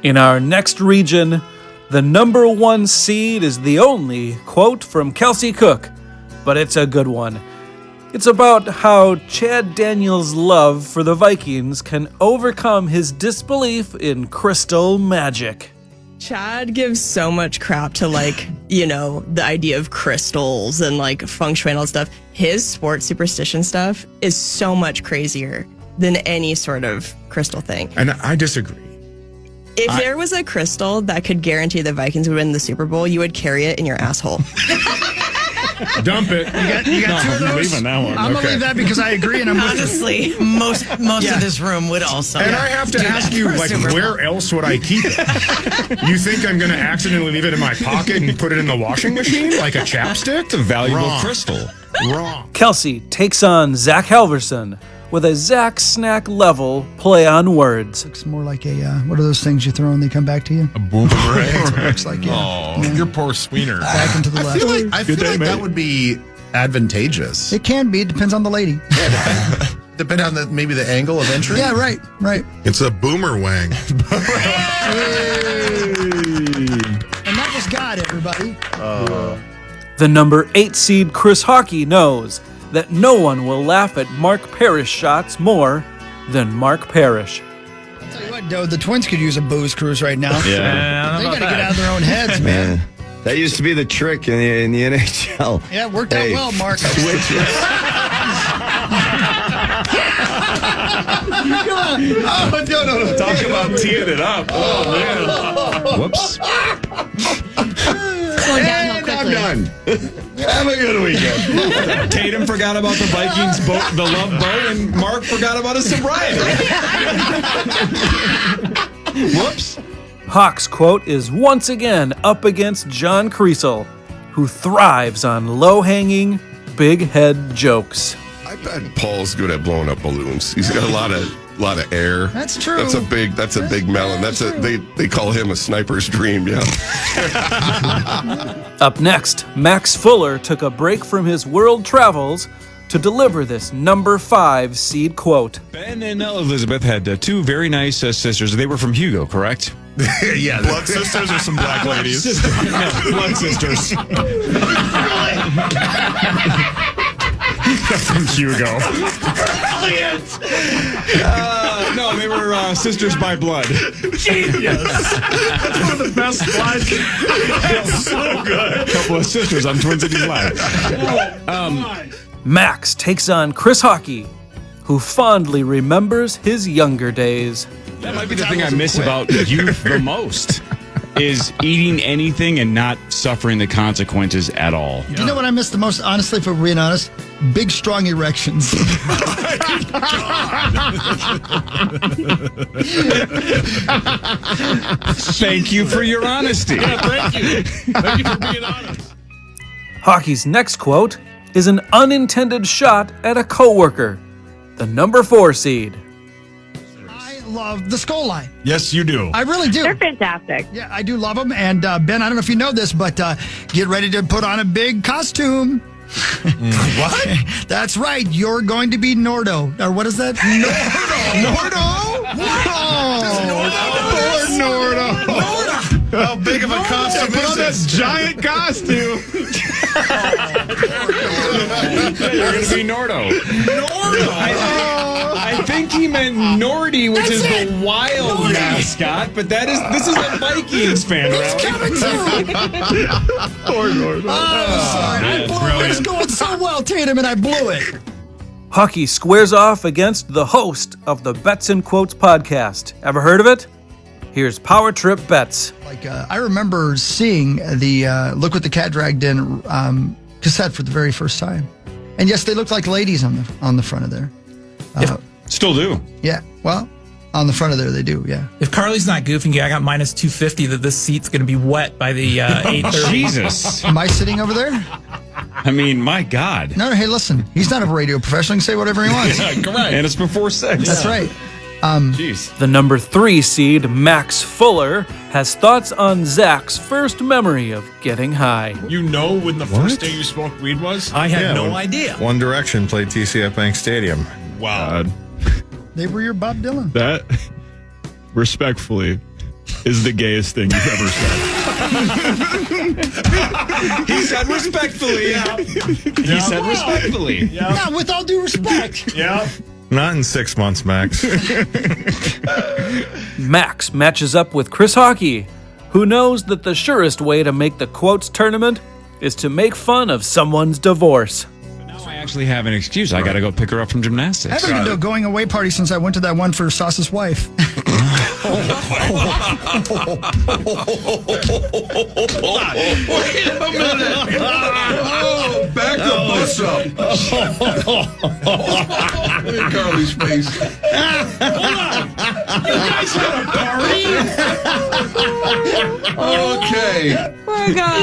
In our next region, the number 1 seed is the only quote from Kelsey Cook, but it's a good one. It's about how Chad Daniels' love for the Vikings can overcome his disbelief in crystal magic. Chad gives so much crap to, the idea of crystals and, feng shui and all that stuff. His sports superstition stuff is so much crazier than any sort of crystal thing. And I disagree. If there was a crystal that could guarantee the Vikings would win the Super Bowl, you would carry it in your asshole. Dump it. You got two of those? Leaving that one. I'm going to leave that because I agree, and I'm with Honestly, most of this room would also. And I have to ask you, where else would I keep it? You think I'm going to accidentally leave it in my pocket and put it in the washing machine like a chapstick? It's a valuable crystal. Wrong. Kelsey takes on Zach Halverson with a Zach Snack level play on words. It's more like a, what are those things you throw and they come back to you? A boomerang. That's what it looks like, Oh, your poor sweener. Back into the left. I feel like that would be advantageous. It can be. It depends on the lady. Depend on maybe the angle of entry. Yeah, right. It's a boomerang. And that was God, everybody. The number 8 seed Chris Hockey knows that no one will laugh at Mark Parrish shots more than Mark Parrish. I'll tell you what, Doe, the Twins could use a booze cruise right now. Yeah. They got to get out of their own heads, man. That used to be the trick in the NHL. Yeah, it worked out well, Mark. No. Talk about teeing it up. Oh, man. Whoops. Going downhill quickly. I'm done. Have a good weekend. Tatum forgot about the Vikings boat, the love boat, and Mark forgot about his sobriety. Whoops. Hawk's quote is once again up against John Kriesel, who thrives on low-hanging, big-head jokes. I bet Paul's good at blowing up balloons. He's got a lot of air. That's true. That's a big melon. They call him a sniper's dream, yeah. Up next, Max Fuller took a break from his world travels to deliver this number 5 seed quote. Ben and Elizabeth had 2 very nice sisters. They were from Hugo, correct? Yeah. Blood sisters or some black ladies? No, blood sisters. From Hugo. No, they were sisters by blood. Genius. That's one of the best lines. That's so good. A couple of sisters on Twin Cities Live. Max takes on Chris Hockey, who fondly remembers his younger days. That might be the thing I miss about youth the most, is eating anything and not suffering the consequences at all. Do you know what I miss the most, honestly, if we're being honest? Big, strong erections. Thank you for your honesty. Thank you. Thank you for being honest. Hockey's next quote is an unintended shot at a coworker, the number 4 seed. I love the Skull Line. Yes, you do. I really do. They're fantastic. Yeah, I do love them. And Ben, I don't know if you know this, but get ready to put on a big costume. What? That's right. You're going to be Nordo. Or what is that? Nordo? Poor Nordo. How big of a costume Put is on this? this giant costume. You're going to be Nordo. I think he meant Nordy, which is the wild mascot, but this is a Vikings fan rally. Poor Nordo. Sorry. I blew it. It was going so well, Tatum, and I blew it. Hockey squares off against the host of the Bets and Quotes podcast. Ever heard of it? Here's Power Trip Bets. I remember seeing the Look What the Cat Dragged In cassette for the very first time. And yes, they looked like ladies on the front of there. Still do. Yeah, well, on the front of there they do, yeah. If Carly's not goofing you, I got minus 250 that this seat's going to be wet by the 8:30. Jesus. Am I sitting over there? I mean, my God. No, hey, listen. He's not a radio professional. He can say whatever he wants. Correct. And it's before 6. That's right. Jeez. The number 3 seed, Max Fuller, has thoughts on Zach's first memory of getting high. You know when the first day you smoked weed was? I had no idea. One Direction played TCF Bank Stadium. Wow. They were your Bob Dylan. That, respectfully, is the gayest thing you've ever said. He said respectfully. Yeah. He said respectfully. Yeah, with all due respect. Yeah. Not in 6 months, Max. Max matches up with Chris Hockey, who knows that the surest way to make the quotes tournament is to make fun of someone's divorce. Now I actually have an excuse. I got to go pick her up from I gymnastics. haven't been to a going away party since I went to that one for Sauce's wife. Wait a minute. Oh, back the bus up. Look at Carly's face. Hold on. You guys had a party? Okay. Oh, God.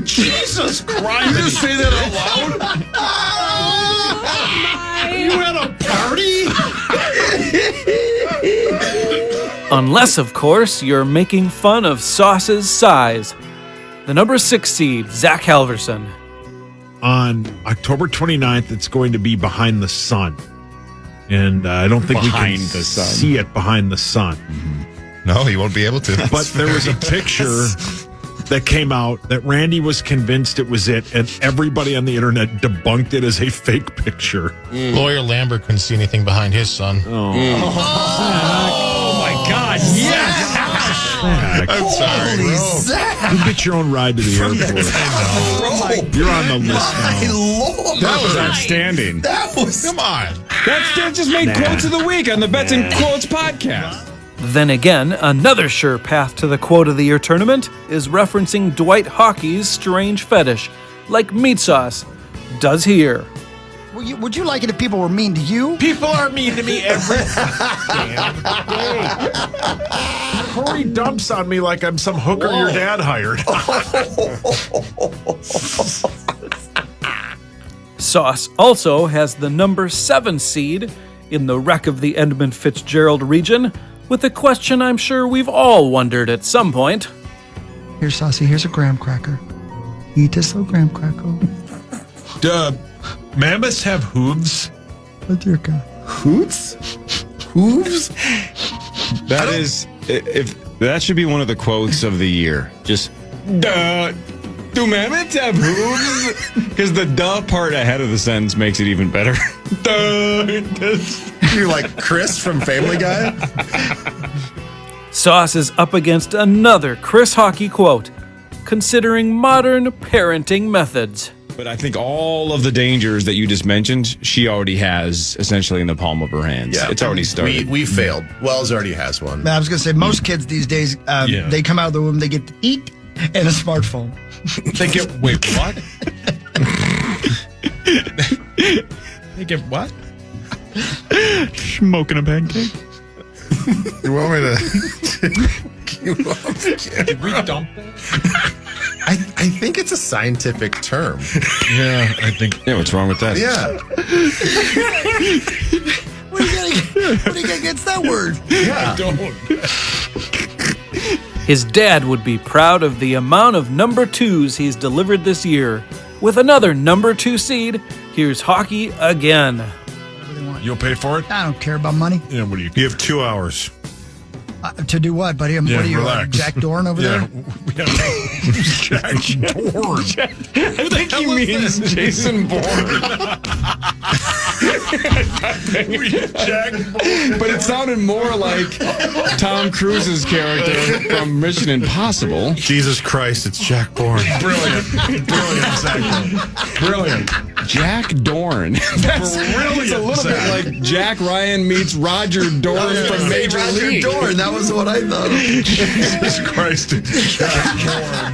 Jesus Christ. You just say that out loud? You had a party? Unless, of course, you're making fun of Sauce's size. The number 6 seed, Zach Halverson. On October 29th, it's going to be Behind the Sun. And I don't think Behind we can the Sun. see it behind the sun. No, he won't be able to. But there was a picture that came out that Randy was convinced it was it, and everybody on the internet debunked it as a fake picture. Lawyer Lambert couldn't see anything behind his son. Oh my God! Yes. Zach, I'm sorry. Zach! you get your own ride to the airport. You're on the list now. That was outstanding. Come on. That just made quotes of the week on the Bets and Quotes podcast. Then again, another sure path to the Quote of the Year tournament is referencing Dwight Hockey's strange fetish, like meat sauce does here. Would you like it if people were mean to you? People are mean to me every damn day. Corey dumps on me like I'm some hooker your dad hired. Sauce also has the number 7 seed in the wreck of the Edmund Fitzgerald region, with a question I'm sure we've all wondered at some point. Here, Saucy, here's a graham cracker. Eat this little graham cracker. Mammoths have hooves. Oh, dear God. Hooves? Hooves? That is, if that should be one of the quotes of the year. Just, duh. Do mammoths have hooves? Because the duh part ahead of the sentence makes it even better. Duh. You're like Chris from Family Guy? Sauce is up against another Chris Hockey quote, considering modern parenting methods. But I think all of the dangers that you just mentioned, she already has essentially in the palm of her hands. Yeah. It's already started. We failed. Wells already has one. I was going to say, most kids these days, they come out of the womb, they get to eat and a smartphone. They get, wait, what? They get what? Smoking a pancake. You want me to? Did we dump that? I think it's a scientific term. Yeah, I think. Yeah, what's wrong with that? Yeah. What are you going against that word? Yeah. Don't. His dad would be proud of the amount of number 2s he's delivered this year. With another number 2 seed, here's Hockey again. You'll pay for it? I don't care about money. Yeah, what do you? You have 2 hours. To do what, buddy? What are you, Jack Dorn over there? Jack Dorn. I think he means Jason Bourne. Jack Dorn. But it sounded more like Tom Cruise's character from Mission Impossible. Jesus Christ, it's Jack Bourne. Brilliant. Brilliant, exactly. Brilliant. Jack Dorn. That's Brilliant, it's a little Zach. bit like Jack Ryan meets Roger Dorn from Major League. Dorn. That was what I thought. Jesus Christ, it's Jack Dorn.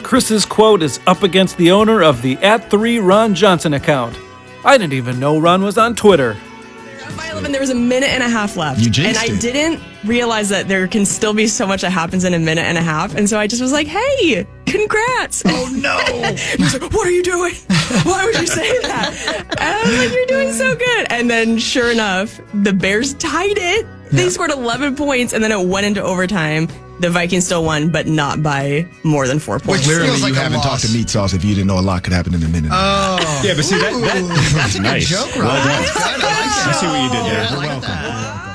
Chris's quote is up against the owner of the @3 Ron Johnson account. I didn't even know Ron was on Twitter. By 11, there was a minute and a half left. You jinxed and I it. didn't realize that there can still be so much that happens in a minute and a half. And so I just was like, hey, congrats. Oh, no. He was like, what are you doing? Why would you say that? And I was like, you're doing so good. And then sure enough, the Bears tied it. They scored 11 points and then it went into overtime. The Vikings still won, but not by more than 4 points. Which Clearly, feels like you a haven't loss. talked to Meat Sauce if you didn't know a lot could happen in a minute. Oh. Yeah, but see, That's a nice. good joke, Ron. Well done. That's good. I like that. see what you did there. I You're like welcome. that.